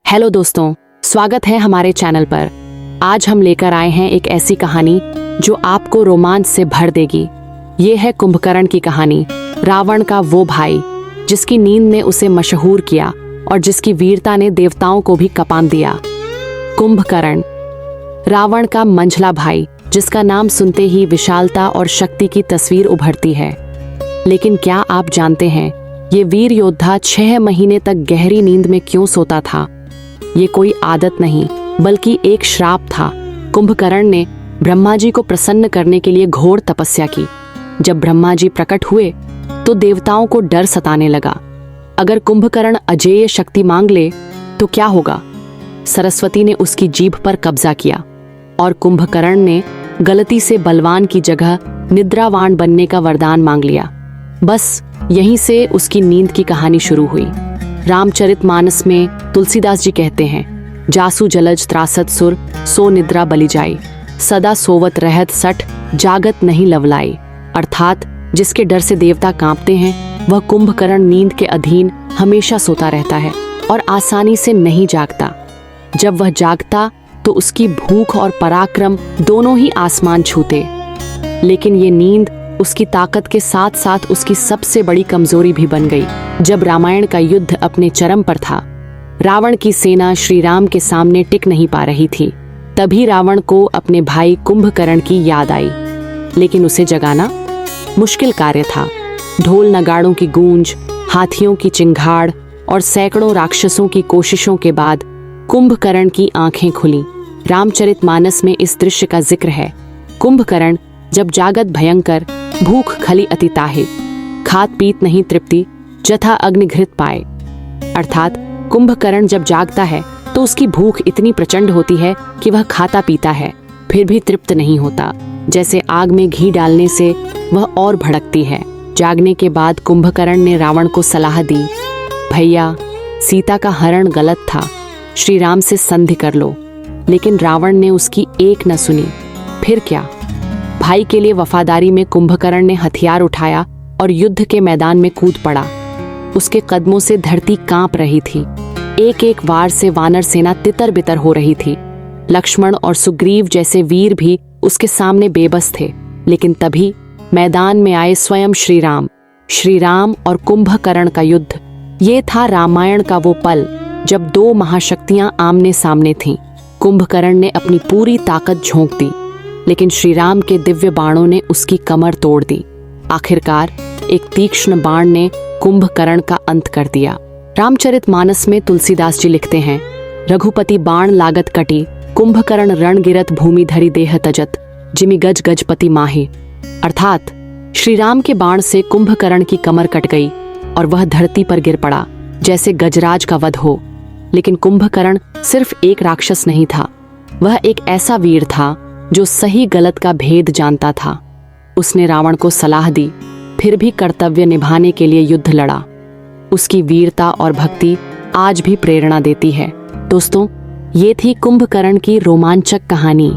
Hello दोस्तों, स्वागत है हमारे चैनल पर। आज हम लेकर आए हैं एक ऐसी कहानी जो आपको रोमांच से भर देगी। ये है कुंभकर्ण की कहानी। रावण का वो भाई जिसकी नींद ने उसे मशहूर किया और जिसकी वीरता ने देवताओं को भी कपान दिया। कुंभकर्ण, रावण का मंझला भाई जिसका नाम सुनते ही विशालता और शक्ति की तस्वीर उभरती है। लेकिन क्या आप जानते हैं ये वीर योद्धा 6 महीने तक गहरी नींद में क्यों सोता था? ये कोई आदत नहीं बल्कि एक श्राप था। कुंभकर्ण ने ब्रह्मा जी को प्रसन्न करने के लिए घोर तपस्या की। जब ब्रह्मा जी प्रकट हुए तो देवताओं को डर सताने लगा। अगर कुंभकर्ण अजेय शक्ति मांग ले तो क्या होगा? सरस्वती ने उसकी जीभ पर कब्जा किया और कुंभकर्ण ने गलती से बलवान की जगह निद्रावान बनने का वरदान मांग लिया। बस यहीं से उसकी नींद की कहानी शुरू हुई। रामचरितमानस में तुलसीदास जी कहते हैं, जासु जलज त्रासत सुर सो निद्रा बलि जाई, सदा सोवत रहत सठ जागत नहीं लवलाई। अर्थात जिसके डर से देवता कांपते हैं वह कुंभकर्ण नींद के अधीन हमेशा सोता रहता है और आसानी से नहीं जागता। जब वह जागता तो उसकी भूख और पराक्रम दोनों ही आसमान छूते। लेकिन ये नींद उसकी ताकत के साथ साथ उसकी सबसे बड़ी कमजोरी भी बन गई। जब रामायण का युद्ध अपने चरम पर था, रावण की सेना श्री राम के सामने टिक नहीं पा रही थी। तभी रावण को अपने भाई कुंभकर्ण की याद आई। लेकिन उसे जगाना मुश्किल कार्य था। ढोल नगाड़ों की गूंज, हाथियों की चिंगाड़ और सैकड़ों राक्षसों की कोशिशों के बाद कुंभकर्ण की आंखें खुलीं। रामचरितमानस में इस दृश्य का जिक्र है। कुंभकर्ण जब जागत भयंकर, भूख खली अति ताहे, खात पीत नहीं तृप्ति, जथा अग्निघृत पाए। अर्थात कुंभकर्ण जब जागता है तो उसकी भूख इतनी प्रचंड होती है कि वह खाता पीता है फिर भी तृप्त नहीं होता। जैसे आग में घी डालने से वह और भड़कती है। जागने के बाद कुंभकर्ण ने रावण को सलाह दी, भैया सीता का हरण गलत था, श्री राम से संधि कर लो। लेकिन रावण ने उसकी एक न सुनी। फिर क्या? भाई के लिए वफादारी में कुंभकर्ण ने हथियार उठाया और युद्ध के मैदान में कूद पड़ा। उसके कदमों से धरती कांप रही थी। एक एक वार से वानर सेना तितर बितर हो रही थी। लक्ष्मण और सुग्रीव जैसे वीर भी उसके सामने बेबस थे। लेकिन तभी मैदान में आए स्वयं श्री राम और कुंभकर्ण का युद्ध। ये था रामायण का वो पल जब 2 महाशक्तियां आमने सामने थीं। कुंभकर्ण ने अपनी पूरी ताकत झोंक दी, लेकिन श्री राम के दिव्य बाणों ने उसकी कमर तोड़ दी। आखिरकार एक तीक्ष्ण बाण ने कुंभकर्ण का अंत कर दिया। रामचरितमानस में तुलसीदास जी लिखते हैं, रघुपति बाण लागत कटी, कुंभकर्ण रण गिरत भूमि धरी देह तजत, जिमि गज गजपति माहे। अर्थात श्री राम के बाण से कुंभकर्ण की कमर कट गई और वह धरती पर गिर पड़ा जैसे गजराज का वध हो। लेकिन कुंभकर्ण सिर्फ एक राक्षस नहीं था, वह एक ऐसा वीर था जो सही गलत का भेद जानता था। उसने रावण को सलाह दी, फिर भी कर्तव्य निभाने के लिए युद्ध लड़ा। उसकी वीरता और भक्ति आज भी प्रेरणा देती है। दोस्तों, ये थी कुंभकर्ण की रोमांचक कहानी।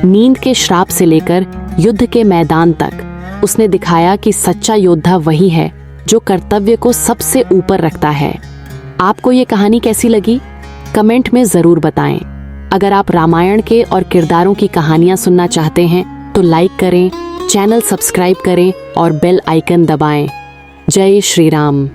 नींद के श्राप से लेकर युद्ध के मैदान तक उसने दिखाया कि सच्चा योद्धा वही है जो कर्तव्य को सबसे ऊपर रखता है। आपको ये कहानी कैसी लगी? कमेंट में जरूर बताएं। अगर आप रामायण के और किरदारों की कहानियां सुनना चाहते हैं तो लाइक करें, चैनल सब्सक्राइब करें और बेल आइकन दबाएं। जय श्री राम।